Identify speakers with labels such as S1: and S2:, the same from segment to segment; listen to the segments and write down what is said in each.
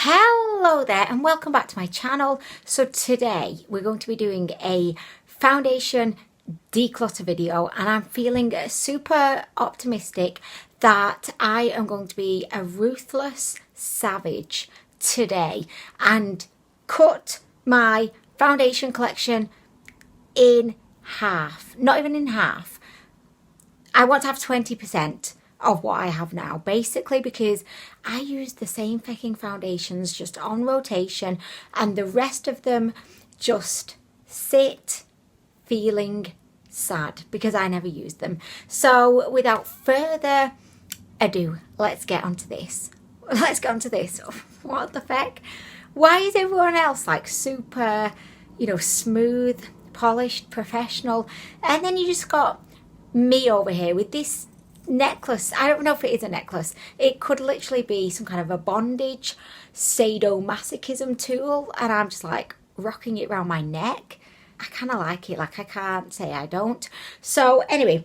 S1: Hello there and welcome back to my channel. So today we're going to be doing a foundation declutter video, and I'm feeling super optimistic that I am going to be a ruthless savage today and cut my foundation collection in half. Not even in half. I want to have 20% of what I have now, basically, because I use the same fucking foundations just on rotation and the rest of them just sit feeling sad because I never use them. So without further ado, let's get onto this. What the heck? Why is everyone else like super, smooth, polished, professional, and then you just got me over here with this necklace? I don't know if it is a necklace. It could literally be some kind of a bondage sadomasochism tool, and I'm just like rocking it around my neck. I kind of like it. Like, I can't say I don't. So anyway,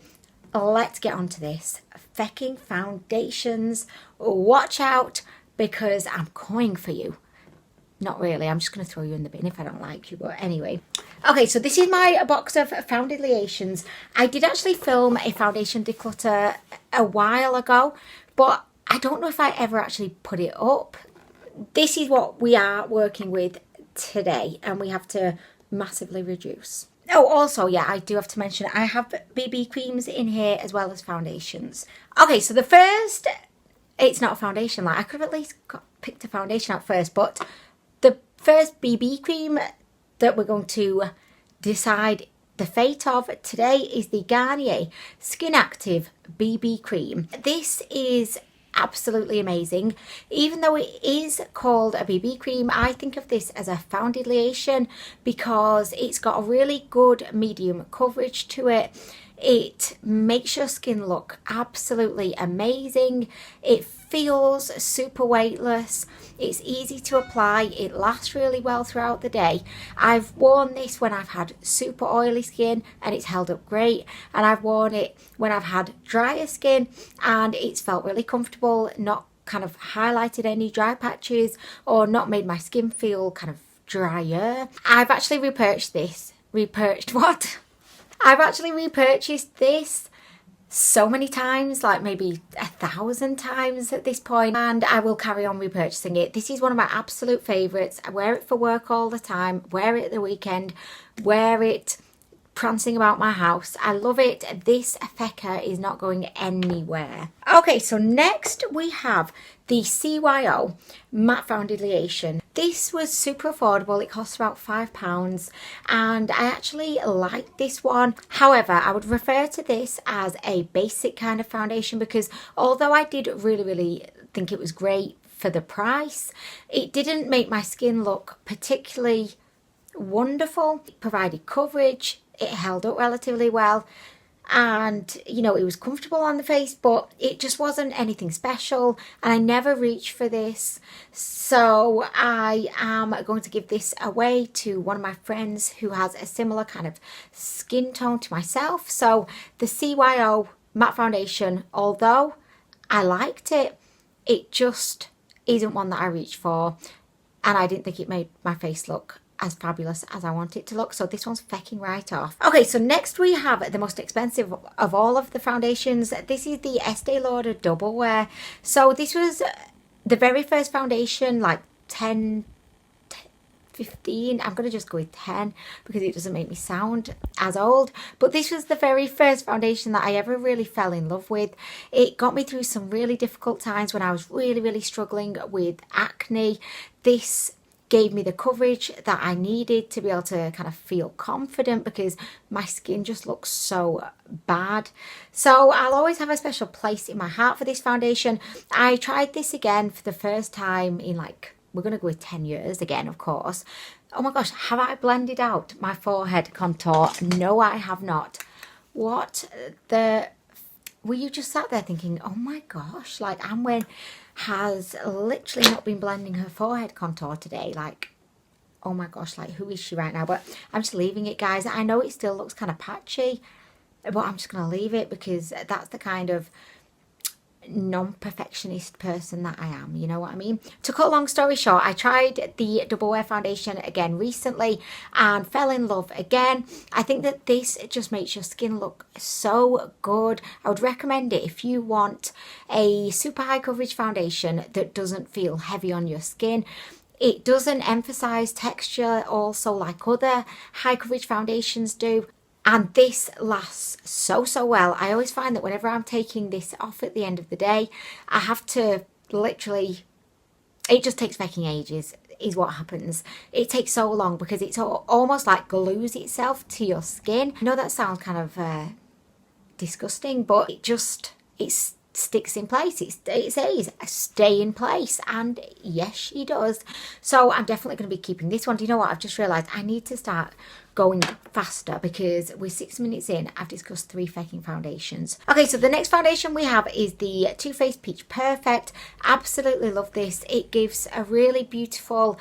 S1: let's get on to this. Fecking foundations. Watch out, because I'm coming for you. Not really, I'm just going to throw you in the bin if I don't like you, but anyway. Okay, so this is my box of Foundations. I did actually film a foundation declutter a while ago, but I don't know if I ever actually put it up. This is what we are working with today, and we have to massively reduce. Oh, also, yeah, I do have to mention I have BB creams in here as well as foundations. Okay, so the first, it's not a foundation. Like, I could have at least picked a foundation out first, but the first BB cream that we're going to decide the fate of today is the Garnier Skin Active BB cream. This is absolutely amazing. Even though it is called a BB cream, I think of this as a foundation because it's got a really good medium coverage to it. It makes your skin look absolutely amazing. It feels super weightless. It's easy to apply. It lasts really well throughout the day. I've worn this when I've had super oily skin and it's held up great. And I've worn it when I've had drier skin and it's felt really comfortable, not kind of highlighted any dry patches or not made my skin feel kind of drier. I've actually repurchased this. I've actually repurchased this so many times, like maybe 1,000 times at this point, and I will carry on repurchasing it. This is one of my absolute favourites. I wear it for work all the time, wear it at the weekend, wear it prancing about my house. I love it. This fecker is not going anywhere. Okay, so next we have the CYO Matte Foundation. This was super affordable. It cost about £5 and I actually like this one. However, I would refer to this as a basic kind of foundation because although I did really think it was great for the price, it didn't make my skin look particularly wonderful. It provided coverage, it held up relatively well, and it was comfortable on the face, but it just wasn't anything special and I never reached for this. So I am going to give this away to one of my friends who has a similar kind of skin tone to myself. So the CYO Matte Foundation, although I liked it, it just isn't one that I reached for, and I didn't think it made my face look as fabulous as I want it to look. So this one's fecking right off. Okay, so next we have the most expensive of all of the foundations. This is the Estee Lauder Double Wear. So this was the very first foundation, like 10, 15. I'm going to just go with 10 because it doesn't make me sound as old. But this was the very first foundation that I ever really fell in love with. It got me through some really difficult times when I was really struggling with acne. This gave me the coverage that I needed to be able to kind of feel confident because my skin just looks so bad. So I'll always have a special place in my heart for this foundation. I tried this again for the first time in we're going to go with 10 years again, of course. Oh my gosh, have I blended out my forehead contour? No, I have not. What the... Were you just sat there thinking, oh my gosh, like Anwen has literally not been blending her forehead contour today. Like, oh my gosh, like who is she right now? But I'm just leaving it, guys. I know it still looks kind of patchy, but I'm just going to leave it because that's the kind of non-perfectionist person that I am, you know what I mean? To cut a long story short, I tried the Double Wear foundation again recently and fell in love again. I think that this just makes your skin look so good. I would recommend it if you want a super high coverage foundation that doesn't feel heavy on your skin. It doesn't emphasize texture also like other high coverage foundations do. And this lasts so well. I always find that whenever I'm taking this off at the end of the day, I have to literally, it just takes fucking ages is what happens. It takes so long because it's almost like glues itself to your skin. I know that sounds kind of disgusting, but it sticks in place. It says stay in place, and yes she does. So I'm definitely going to be keeping this one. Do you know what, I've just realised I need to start going faster because we're 6 minutes in. I've discussed 3 fucking foundations. Okay, so the next foundation we have is the Too Faced Peach Perfect. Absolutely love this. It gives a really beautiful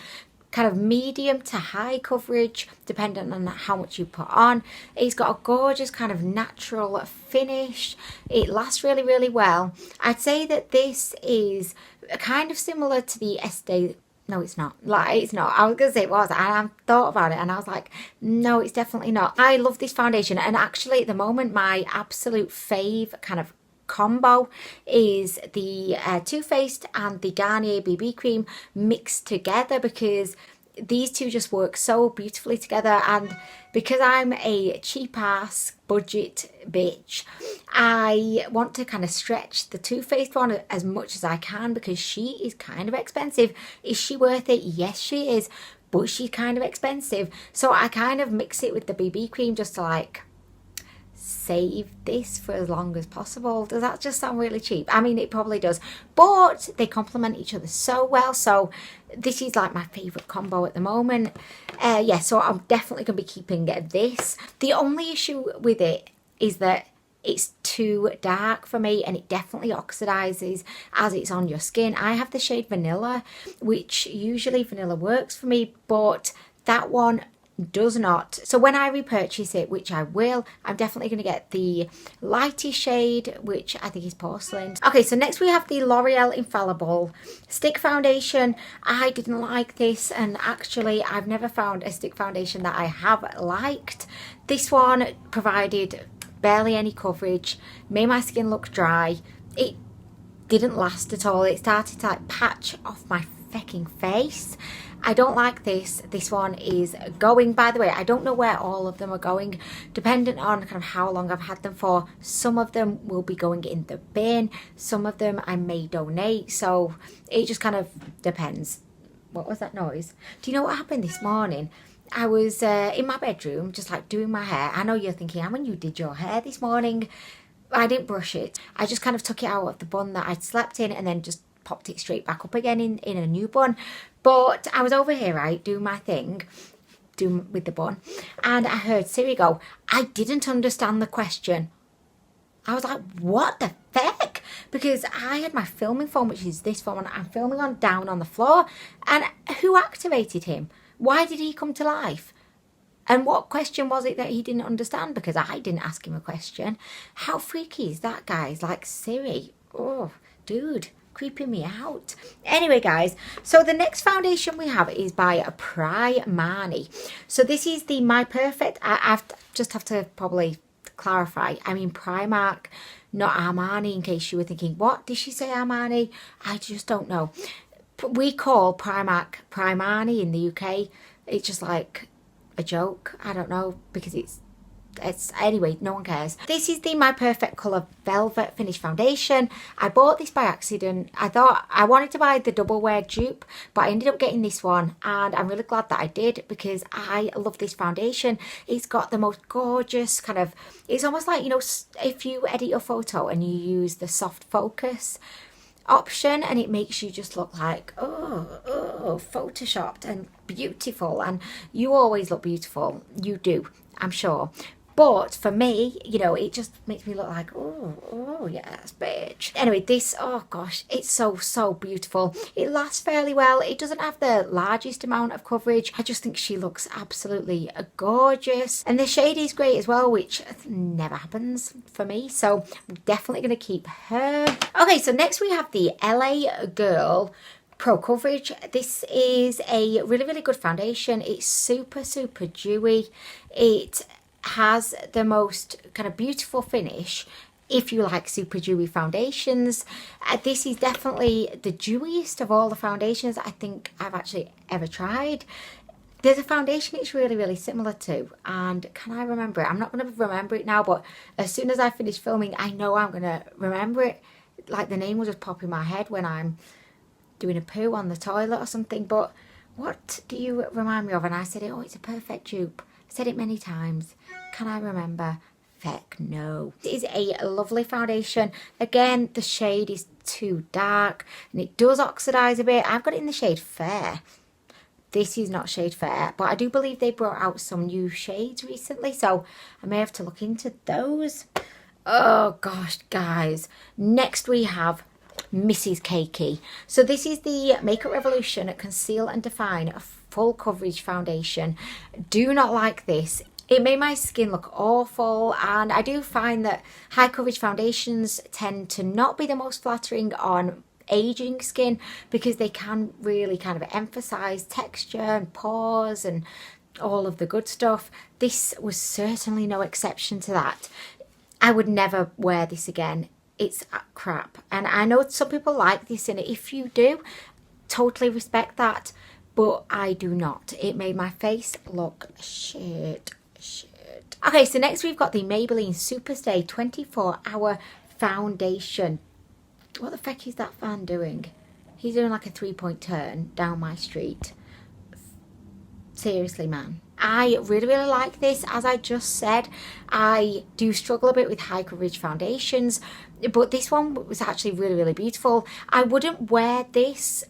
S1: kind of medium to high coverage depending on how much you put on. It's got a gorgeous kind of natural finish. It lasts really well. I'd say that this is kind of similar to the Estee. No, it's not. Like, it's not. I was going to say it was, and I thought about it and I was like, no, it's definitely not. I love this foundation, and actually at the moment my absolute fave kind of combo is the Too Faced and the Garnier BB cream mixed together, because these two just work so beautifully together. And because I'm a cheap ass budget bitch, I want to kind of stretch the Too Faced one as much as I can because she is kind of expensive. Is she worth it? Yes she is, but she's kind of expensive. So I kind of mix it with the BB cream just to like save this for as long as possible. Does that just sound really cheap? I mean, it probably does, but they complement each other so well. So this is like my favorite combo at the moment. Yeah, so I'm definitely going to be keeping this. The only issue with it is that it's too dark for me, and it definitely oxidizes as it's on your skin. I have the shade Vanilla, which usually vanilla works for me, but that one does not. So when I repurchase it, which I will, I'm definitely going to get the lighty shade, which I think is Porcelain. Okay, so next we have the L'Oreal Infallible Stick Foundation. I didn't like this, and actually I've never found a stick foundation that I have liked. This one provided barely any coverage, made my skin look dry. It didn't last at all. It started to like patch off my fucking face. I don't like this. This one is going, by the way, I don't know where all of them are going, depending on kind of how long I've had them for. Some of them will be going in the bin, some of them I may donate, so it just kind of depends. What was that noise? Do you know what happened this morning? I was in my bedroom just like doing my hair. I know you're thinking, Anwen, you did your hair this morning. I didn't brush it. I just kind of took it out of the bun that I'd slept in and then just popped it straight back up again in a new bun. But I was over here, right, doing my thing, doing with the bun, and I heard Siri go, I didn't understand the question. I was like, what the heck? Because I had my filming phone, which is this phone, and I'm filming on down on the floor, and who activated him? Why did he come to life? And what question was it that he didn't understand? Because I didn't ask him a question. How freaky is that, guys? Like, Siri, oh, dude, creeping me out. Anyway, guys, so the next foundation we have is by Primani. So this is the My Perfect. I just have to probably clarify. I mean Primark, not Armani, in case you were thinking, what did she say, Armani? I just don't know. We call Primark Primani in the UK. It's just like a joke. I don't know, because it's anyway, no one cares. This is the My Perfect Colour Velvet Finish Foundation. I bought this by accident. I thought I wanted to buy the Double Wear dupe, but I ended up getting this one, and I'm really glad that I did because I love this foundation. It's got the most gorgeous kind of, it's almost like, you know, if you edit your photo and you use the soft focus option, and it makes you just look like, oh, photoshopped and beautiful. And you always look beautiful. You do, I'm sure. But for me, you know, it just makes me look like, oh yes, bitch. Anyway, this, oh gosh, it's so beautiful. It lasts fairly well. It doesn't have the largest amount of coverage. I just think she looks absolutely gorgeous. And the shade is great as well, which never happens for me. So I'm definitely going to keep her. Okay, so next we have the LA Girl Pro Coverage. This is a really good foundation. It's super dewy. It has the most kind of beautiful finish if you like super dewy foundations. This is definitely the dewiest of all the foundations I think I've actually ever tried. There's a foundation it's really similar to, and can I remember it? I'm not going to remember it now, but as soon as I finish filming, I know I'm going to remember it. Like the name will just pop in my head when I'm doing a poo on the toilet or something. But what do you remind me of? And I said, oh, it's a perfect dupe. I said it many times. Can I remember? Feck no. It is a lovely foundation. Again, the shade is too dark and it does oxidize a bit. I've got it in the shade Fair. This is not shade Fair, but I do believe they brought out some new shades recently, so I may have to look into those. Oh gosh, guys. Next we have Mrs. Cakey. So this is the Makeup Revolution Conceal and Define Full Coverage Foundation. Do not like this. It made my skin look awful, and I do find that high coverage foundations tend to not be the most flattering on aging skin because they can really kind of emphasize texture and pores and all of the good stuff. This was certainly no exception to that. I would never wear this again. It's crap, and I know some people like this, and if you do, totally respect that, but I do not. It made my face look shit. Okay, so next we've got the Maybelline Superstay 24-Hour Foundation. What the feck is that fan doing? He's doing like a 3-point turn down my street. Seriously, man. I really like this. As I just said, I do struggle a bit with high coverage foundations, but this one was actually really beautiful. I wouldn't wear this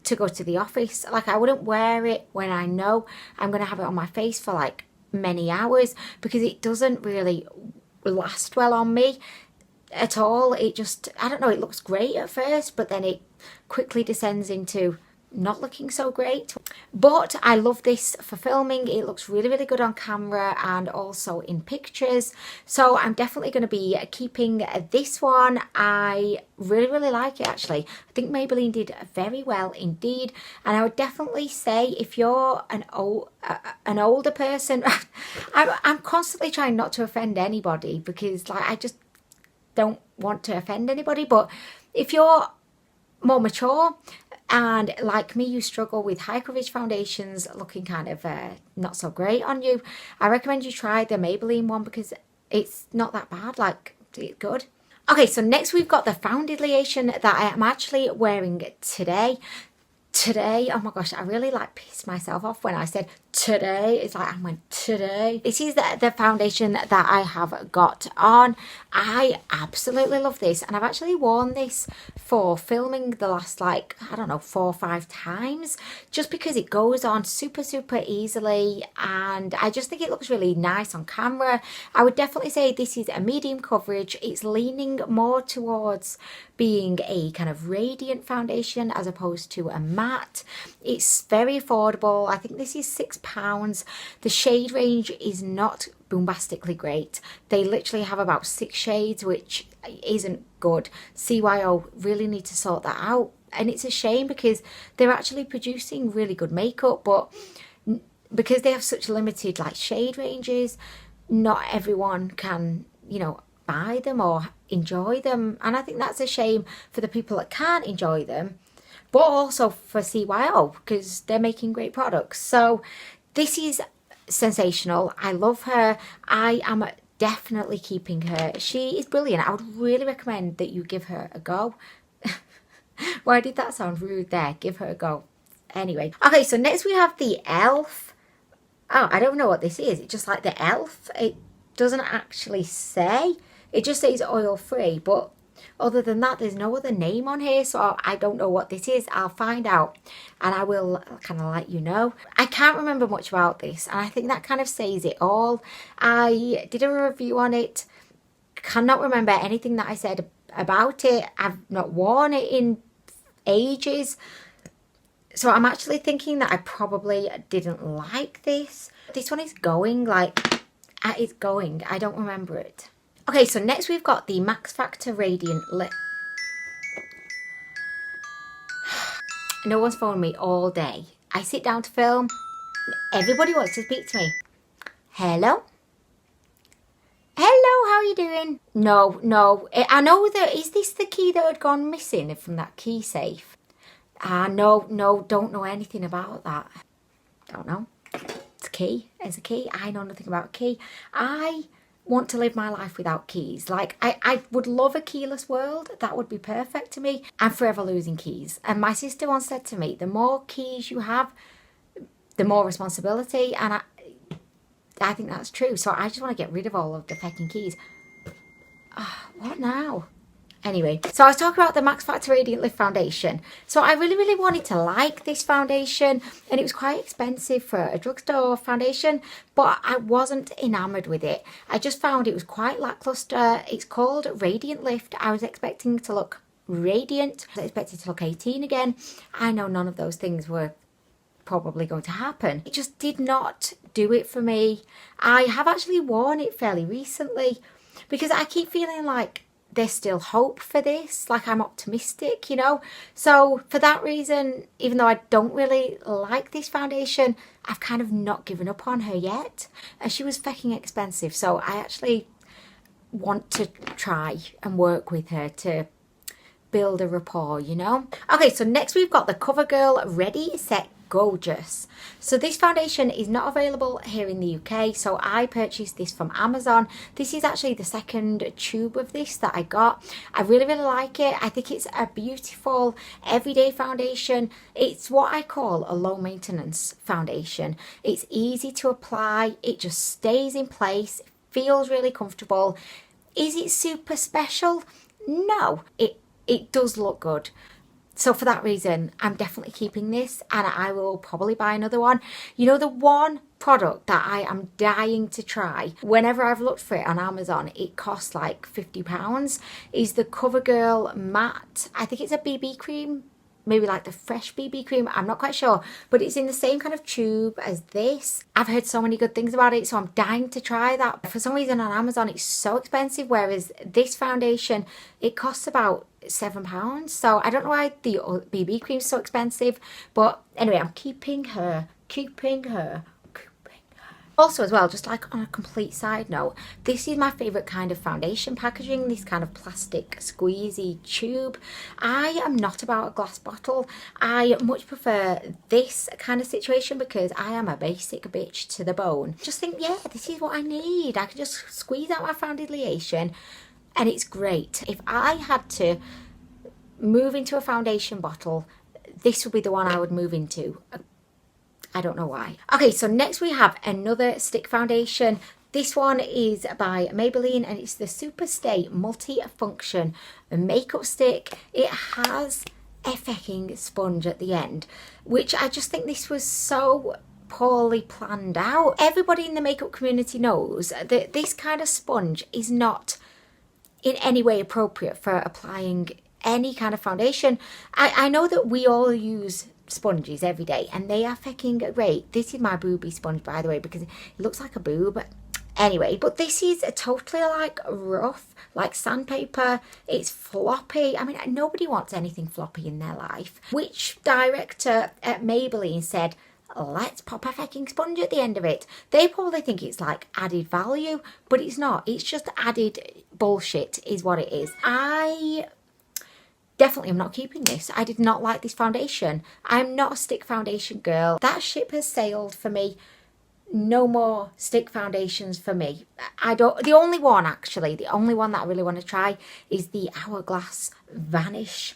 S1: to go to the office. Like, I wouldn't wear it when I know I'm going to have it on my face for like many hours, because it doesn't really last well on me at all. It just, I don't know, it looks great at first, but then it quickly descends into not looking so great. But I love this for filming. It looks really good on camera and also in pictures, so I'm definitely going to be keeping this one. I really like it, actually. I think Maybelline did very well indeed, and I would definitely say if you're an older person, I'm constantly trying not to offend anybody because like I just don't want to offend anybody, but if you're more mature and like me, you struggle with high coverage foundations looking kind of not so great on you, I recommend you try the Maybelline one because it's not that bad. Like, it's good. Okay, so next we've got the foundation that I am actually wearing today. Oh my gosh, I really like pissed myself off when I said today. It's like I went today. This is the foundation that I have got on. I absolutely love this, and I've actually worn this for filming the last, like, I don't know, 4 or 5 times, just because it goes on super easily, and I just think it looks really nice on camera. I would definitely say this is a medium coverage. It's leaning more towards being a kind of radiant foundation as opposed to a matte. It's very affordable. I think this is £6. The shade range is not bombastically great. They literally have about 6 shades, which isn't good. CYO really need to sort that out, and it's a shame because they're actually producing really good makeup, but because they have such limited like shade ranges, not everyone can, you know, buy them or enjoy them, and I think that's a shame for the people that can't enjoy them, but also for CYO because they're making great products. So this is sensational. I love her. I am definitely keeping her. She is brilliant. I would really recommend that you give her a go. Why did that sound rude there? Give her a go. Anyway, okay, so next we have the e.l.f. Oh, I don't know what this is. It's just like the e.l.f. It doesn't actually say. It just says oil free, but Other than that, there's no other name on here, so I don't know what this is. I'll find out and I will kind of let you know. I can't remember much about this, and I think that kind of says it all. I did a review on it, cannot remember anything that I said about it. I've not worn it in ages, so I'm actually thinking that I probably didn't like this. This one is going, like, it's going. I don't remember it. Okay, so next we've got the Max Factor Radiant Lip. No one's phoned me all day. I sit down to film. Everybody wants to speak to me. Hello? Hello, how are you doing? No. I know that, is this the key that had gone missing from that key safe? No, don't know anything about that. Don't know. It's a key. It's a key. I know nothing about a key. I want to live my life without keys. Like, I would love a keyless world. That would be perfect to me. I'm forever losing keys. And my sister once said to me, the more keys you have, the more responsibility. And I think that's true. So I just want to get rid of all of the fucking keys. What now? Anyway, so I was talking about the Max Factor Radiant Lift Foundation. So I really wanted to like this foundation, and it was quite expensive for a drugstore foundation, but I wasn't enamoured with it. I just found it was quite lackluster. It's called Radiant Lift. I was expecting to look radiant. I was expecting to look 18 again. I know none of those things were probably going to happen. It just did not do it for me. I have actually worn it fairly recently because I keep feeling like there's still hope for this, like I'm optimistic, you know. So for that reason, even though I don't really like this foundation, I've kind of not given up on her yet. And she was fucking expensive, so I actually want to try and work with her to build a rapport, you know. Okay, so next we've got the Covergirl Ready Set Gorgeous. So this foundation is not available here in the UK, so I purchased this from Amazon. This is actually the second tube of this that I got. I really like it. I think it's a beautiful everyday foundation. It's what I call a low maintenance foundation. It's easy to apply, it just stays in place, feels really comfortable. Is it super special? No, it does look good. So for that reason, I'm definitely keeping this, and I will probably buy another one. You know, the one product that I am dying to try, whenever I've looked for it on Amazon, it costs like £50, is the Covergirl Matte. I think it's a BB cream, maybe like the fresh BB cream, I'm not quite sure, but it's in the same kind of tube as this. I've heard so many good things about it, so I'm dying to try that. For some reason on Amazon it's so expensive, whereas this foundation, it costs about £7. So I don't know why the BB cream's so expensive, but anyway, I'm keeping her. Also as well, just like on a complete side note, this is my favourite kind of foundation packaging, this kind of plastic squeezy tube. I am not about a glass bottle. I much prefer this kind of situation because I am a basic bitch to the bone. Just think, yeah, this is what I need. I can just squeeze out my foundation and it's great. If I had to move into a foundation bottle, this would be the one I would move into. I don't know why. Okay, so next we have another stick foundation. This one is by Maybelline and it's the Superstay Multi-Function Makeup Stick. It has a fucking sponge at the end, which I just think this was so poorly planned out. Everybody in the makeup community knows that this kind of sponge is not in any way appropriate for applying any kind of foundation. I know that we all use sponges every day and they are fucking great. This is my booby sponge, by the way, because it looks like a boob. Anyway, but this is totally like rough, like sandpaper. It's floppy. I mean, nobody wants anything floppy in their life. Which director at Maybelline said, let's pop a fucking sponge at the end of it? They probably think it's like added value, but it's not. It's just added bullshit is what it is. I definitely am not keeping this. I did not like this foundation. I'm not a stick foundation girl. That ship has sailed for me. No more stick foundations for me. The only one that I really want to try is the Hourglass Vanish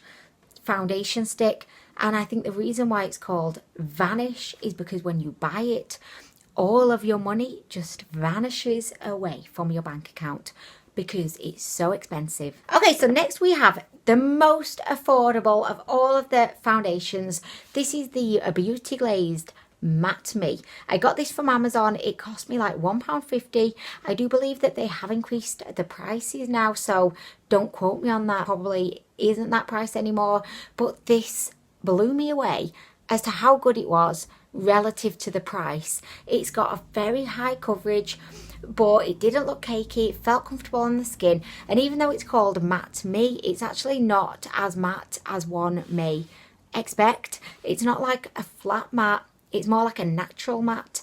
S1: foundation stick. And I think the reason why it's called Vanish is because when you buy it, all of your money just vanishes away from your bank account. because it's so expensive. Okay, so next we have the most affordable of all of the foundations. This is the Beauty Glazed Matte Me. I got this from Amazon. It cost me like £1.50. I do believe that they have increased the prices now, so don't quote me on that. Probably isn't that price anymore, but this blew me away as to how good it was relative to the price. It's got a very high coverage, but it didn't look cakey. It felt comfortable on the skin, and even though it's called Matte Me, it's actually not as matte as one may expect. It's not like a flat matte, it's more like a natural matte.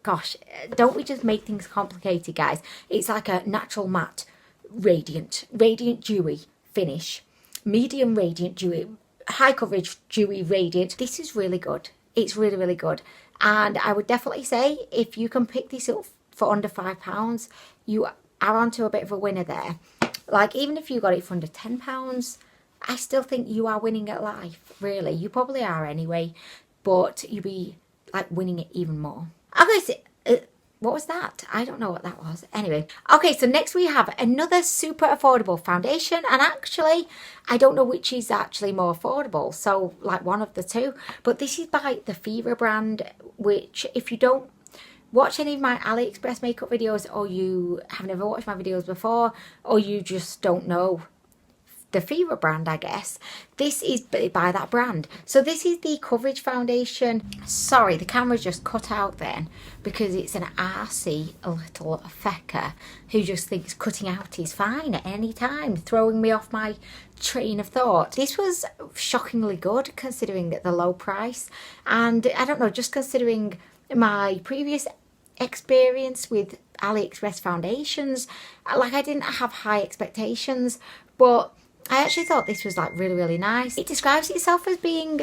S1: Gosh, don't we just make things complicated, guys? It's like a natural matte, radiant dewy finish, medium radiant dewy, high coverage dewy radiant. This is really good. It's really, really good, and I would definitely say if you can pick this up for under £5, you are onto a bit of a winner there. Like, even if you got it for under £10, I still think you are winning at life, really. You probably are anyway, but you'd be like winning it even more. Okay, so what was that? I don't know what that was. Anyway, okay, so next we have another super affordable foundation, and actually I don't know which is actually more affordable, so like one of the two, but this is by the Fever brand, which if you don't watch any of my AliExpress makeup videos, or you have never watched my videos before, or you just don't know the Fever brand, I guess, this is by that brand. So this is the coverage foundation. Sorry, the camera just cut out then because it's an arsey little fecker who just thinks cutting out is fine at any time, throwing me off my train of thought. This was shockingly good considering the low price, and I don't know, just considering my previous experience with AliExpress foundations, like I didn't have high expectations, but I actually thought this was like really, really nice. It describes itself as being...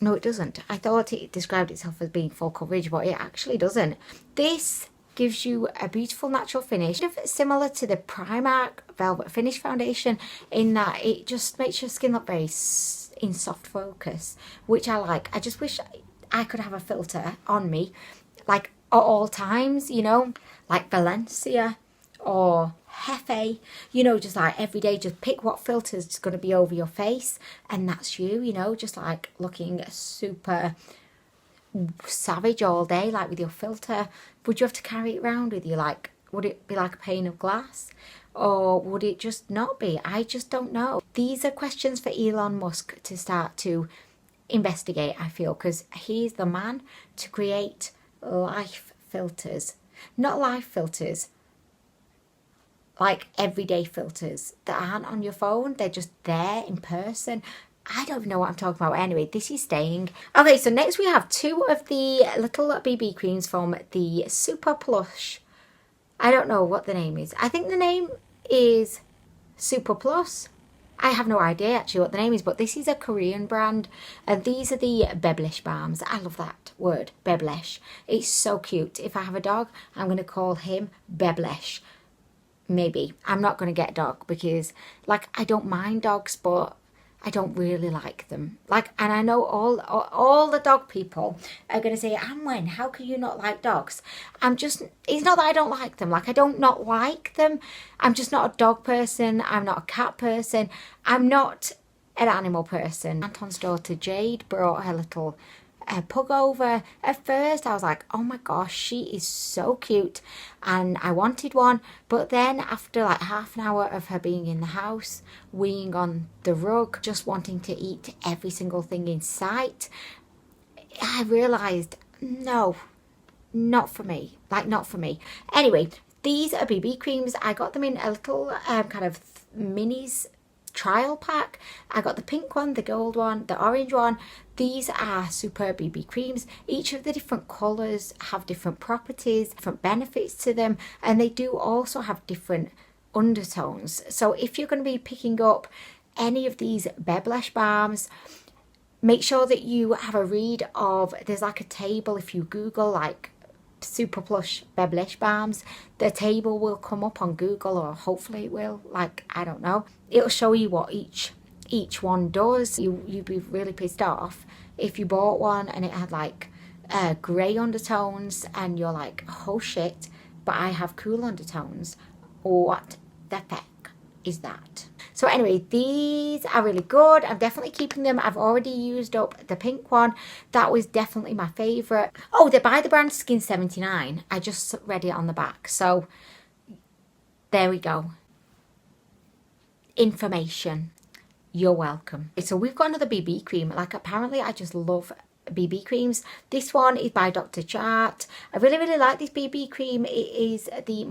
S1: No, it doesn't. I thought it described itself as being full coverage, but it actually doesn't. This gives you a beautiful natural finish, similar to the Primark Velvet Finish Foundation, in that it just makes your skin look very in soft focus, which I like. I just wish I could have a filter on me, like at all times, you know, like Valencia or Hefe, you know, just like every day, just pick what filter is going to be over your face, and that's you, you know, just like looking super savage all day, like with your filter. Would you have to carry it around with you? Like, would it be like a pane of glass, or would it just not be? I just don't know. These are questions for Elon Musk to start to investigate, I feel, because he's the man to create life filters. Not life filters, like everyday filters that aren't on your phone, they're just there in person. I don't even know what I'm talking about. Anyway, this is staying. Okay, so next we have two of the little BB creams from the Super Plush. I don't know what the name is. I think the name is Super Plus. I have no idea actually what the name is, but this is a Korean brand, and these are the Beblesh balms. I love that word, Beblesh. It's so cute. If I have a dog, I'm going to call him Beblesh. Maybe. I'm not going to get a dog because, like, I don't mind dogs, but I don't really like them. Like, and I know all the dog people are going to say, Anwen, how can you not like dogs? It's not that I don't like them. Like, I don't not like them. I'm just not a dog person. I'm not a cat person. I'm not an animal person. Anton's daughter Jade brought her little pug over. At first I was like, oh my gosh, she is so cute, and I wanted one, but then after like half an hour of her being in the house, weeing on the rug, just wanting to eat every single thing in sight, I realised, no, not for me. Like, not for me. Anyway, these are BB creams. I got them in a little kind of minis trial pack. I got the pink one, the gold one, the orange one. These are super BB creams. Each of the different colours have different properties, different benefits to them, and they do also have different undertones. So if you're going to be picking up any of these Beblesh balms, make sure that you have a read of, there's like a table, if you Google like Super Plush Beblesh balms, the table will come up on Google, or hopefully it will, like, I don't know. It'll show you what each one does. You'd be really pissed off if you bought one and it had like grey undertones and you're like, oh shit, but I have cool undertones. What the heck is that? So anyway, these are really good. I'm definitely keeping them. I've already used up the pink one. That was definitely my favourite. Oh, they're by the brand Skin 79. I just read it on the back. So there we go. Information. You're welcome. So we've got another BB cream. Like, apparently I just love BB creams. This one is by Dr. Chart. I really like this BB cream. It is the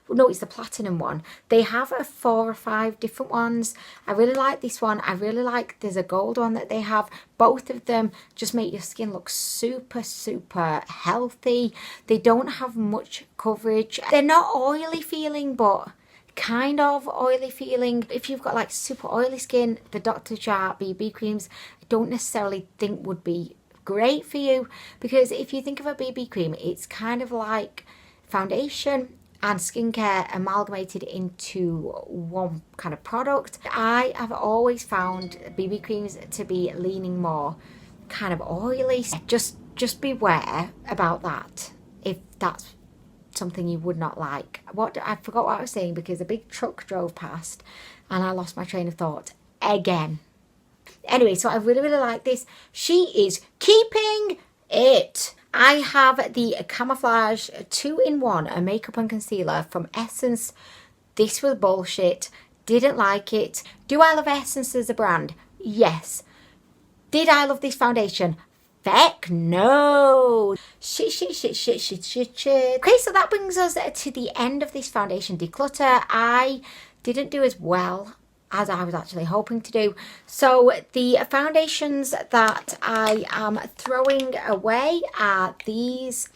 S1: it's the platinum one. They have 4 or 5 different ones. I really like this one. I really like, there's a gold one that they have. Both of them just make your skin look super healthy. They don't have much coverage. They're not oily feeling, but kind of oily feeling. If you've got like super oily skin, the Dr. Chart BB creams I don't necessarily think would be great for you, because if you think of a BB cream, it's kind of like foundation and skincare amalgamated into one kind of product. I have always found BB creams to be leaning more kind of oily. Just beware about that if that's something you would not like. I forgot what I was saying because a big truck drove past and I lost my train of thought again. Anyway, so I really like this. She is keeping it. I have the Camouflage 2-in-1, a makeup and concealer from Essence. This was bullshit. Didn't like it. Do I love Essence as a brand? Yes. Did I love this foundation? Feck no. Shit. Okay, so that brings us to the end of this foundation declutter. I didn't do as well as I was actually hoping to do. So the foundations that I am throwing away are these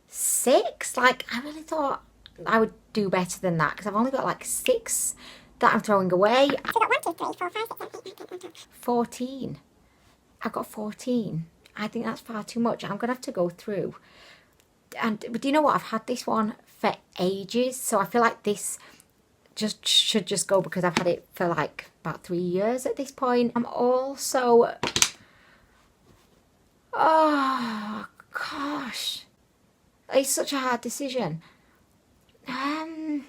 S1: 6. Like, I really thought I would do better than that because I've only got like 6 that I'm throwing away. I've got 1, 2, 3, 4, 5, 6, 7, 8, 9, 10, 14. I've got 14. I think that's far too much. I'm gonna have to go through. But do you know what? I've had this one for ages, so I feel like this should just go because I've had it for like about 3 years at this point. I'm also, oh gosh, it's such a hard decision. I'm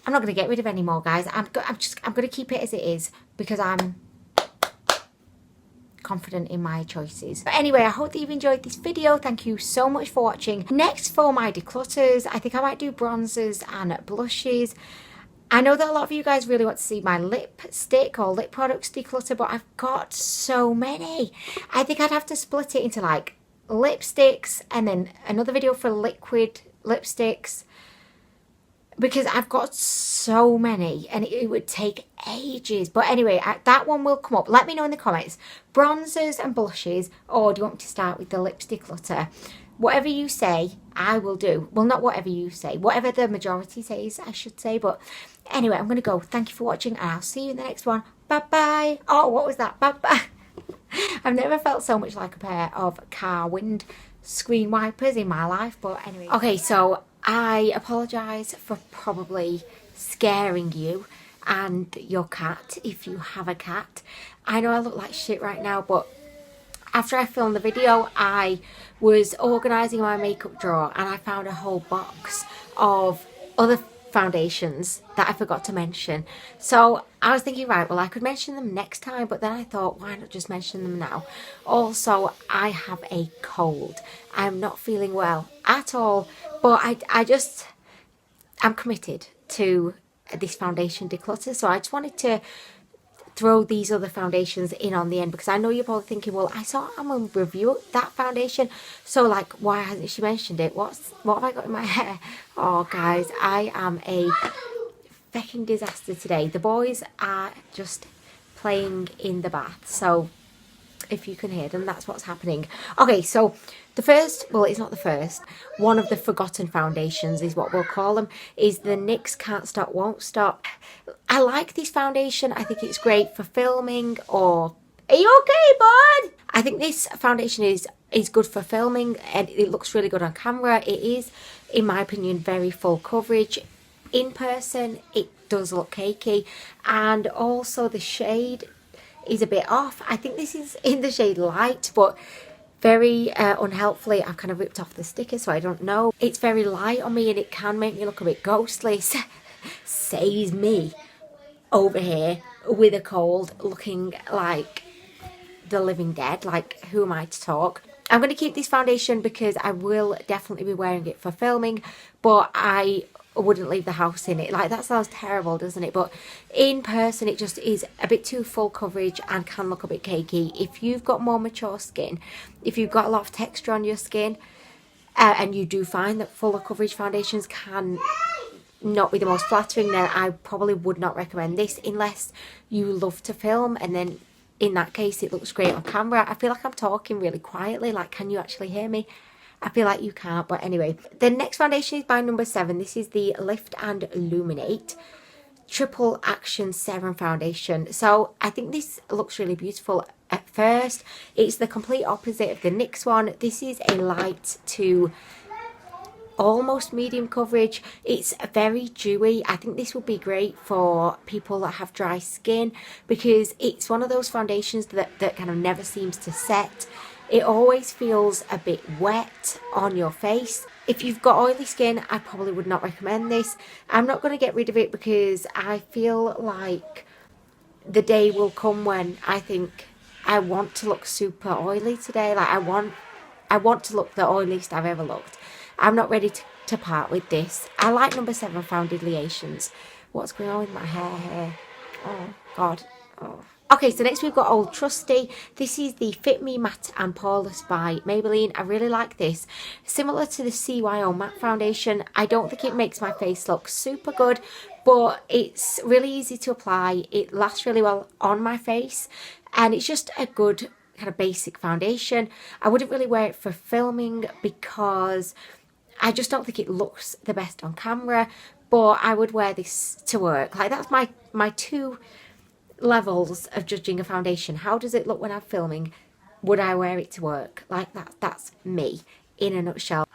S1: not going to get rid of any more, guys. I'm going to keep it as it is because I'm confident in my choices. But anyway, I hope that you've enjoyed this video. Thank you so much for watching. Next, for my declutters, I think I might do bronzers and blushes. I know that a lot of you guys really want to see my lipstick or lip products declutter, but I've got so many. I think I'd have to split it into like lipsticks and then another video for liquid lipsticks, because I've got so many and it would take ages. But anyway, that one will come up. Let me know in the comments, bronzers and blushes, or do you want me to start with the lipstick declutter? Whatever you say, I will do. Well, not whatever you say, whatever the majority says, I should say. But anyway, I'm going to go. Thank you for watching and I'll see you in the next one. Bye-bye. Oh, what was that? Bye-bye. I've never felt so much like a pair of car wind screen wipers in my life. But anyway. Okay, so I apologise for probably scaring you and your cat, if you have a cat. I know I look like shit right now, but after I filmed the video, I was organising my makeup drawer and I found a whole box of other foundations that I forgot to mention. So I was thinking, right, well, I could mention them next time, but then I thought, why not just mention them now? Also, I have a cold. I'm not feeling well at all, but I'm committed to this foundation declutter, so I just wanted to throw these other foundations in on the end, because I know you're probably thinking, well, I saw Anwen review that foundation, so like, why hasn't she mentioned it? What have I got in my hair? Oh guys, I am a fecking disaster today. The boys are just playing in the bath, so if you can hear them, that's what's happening. Okay, so the first, well, it's not the first, one of the forgotten foundations is what we'll call them, is the NYX Can't Stop Won't Stop. I like this foundation. I think it's great for filming, or are you okay, bud? I think this foundation is good for filming and it looks really good on camera. It is, in my opinion, very full coverage. In person, it does look cakey, and also the shade is a bit off. I think this is in the shade Light, but very unhelpfully, I've kind of ripped off the sticker, so I don't know. It's very light on me and it can make me look a bit ghostly. Saves me over here with a cold, looking like the living dead. Like, who am I to talk? I'm going to keep this foundation because I will definitely be wearing it for filming, but I wouldn't leave the house in it. Like, that sounds terrible, doesn't it? But in person it just is a bit too full coverage and can look a bit cakey. If you've got more mature skin, if you've got a lot of texture on your skin, and you do find that fuller coverage foundations can not be the most flattering, then I probably would not recommend this unless you love to film, and then in that case it looks great on camera. I feel like I'm talking really quietly. Like, can you actually hear me? I feel like you can't, but anyway. The next foundation is by number 7. This is the Lift and Illuminate Triple Action Serum Foundation. So I think this looks really beautiful at first. It's the complete opposite of the NYX one. This is a light to almost medium coverage. It's very dewy. I think this would be great for people that have dry skin because it's one of those foundations that kind of never seems to set. It always feels a bit wet on your face. If you've got oily skin, I probably would not recommend this. I'm not going to get rid of it because I feel like the day will come when I think I want to look super oily today. Like, I want to look the oiliest I've ever looked. I'm not ready to part with this. I like number 7, Foundatitions. What's going on with my hair here? Oh, God. Oh. Okay, so next we've got Old Trusty. This is the Fit Me Matte and Poreless by Maybelline. I really like this. Similar to the CYO Matte Foundation. I don't think it makes my face look super good, but it's really easy to apply. It lasts really well on my face, and it's just a good kind of basic foundation. I wouldn't really wear it for filming because I just don't think it looks the best on camera, but I would wear this to work. Like, that's my two levels of judging a foundation. How does it look when I'm filming? Would I wear it to work? Like, that's me in a nutshell.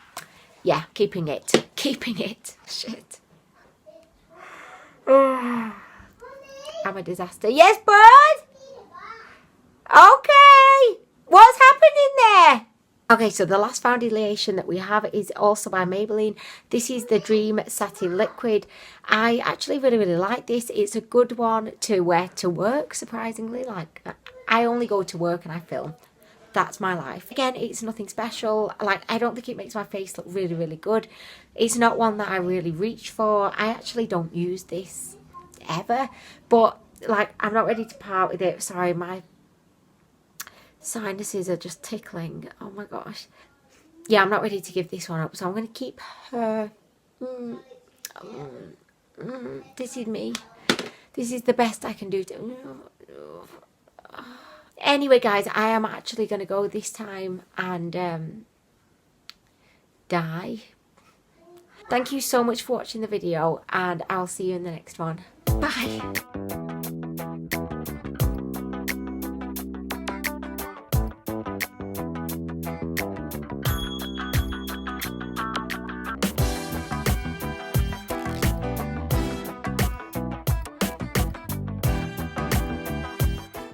S1: Yeah, keeping it. Shit. Oh, I'm a disaster. Yes, bud? Okay. What's happening there? Okay, so the last foundation that we have is also by Maybelline. This is the Dream Satin Liquid. I actually really like this. It's a good one to wear to work, surprisingly. Like, I only go to work and I film. That's my life. Again, it's nothing special. Like, I don't think it makes my face look really good. It's not one that I really reach for. I actually don't use this ever. But, like, I'm not ready to part with it. Sorry, my sinuses are just tickling. Oh my gosh. Yeah, I'm not ready to give this one up, so I'm going to keep her. This is me. This is the best I can do. Anyway, guys, I am actually going to go this time and die. Thank you so much for watching the video, and I'll see you in the next one. Bye.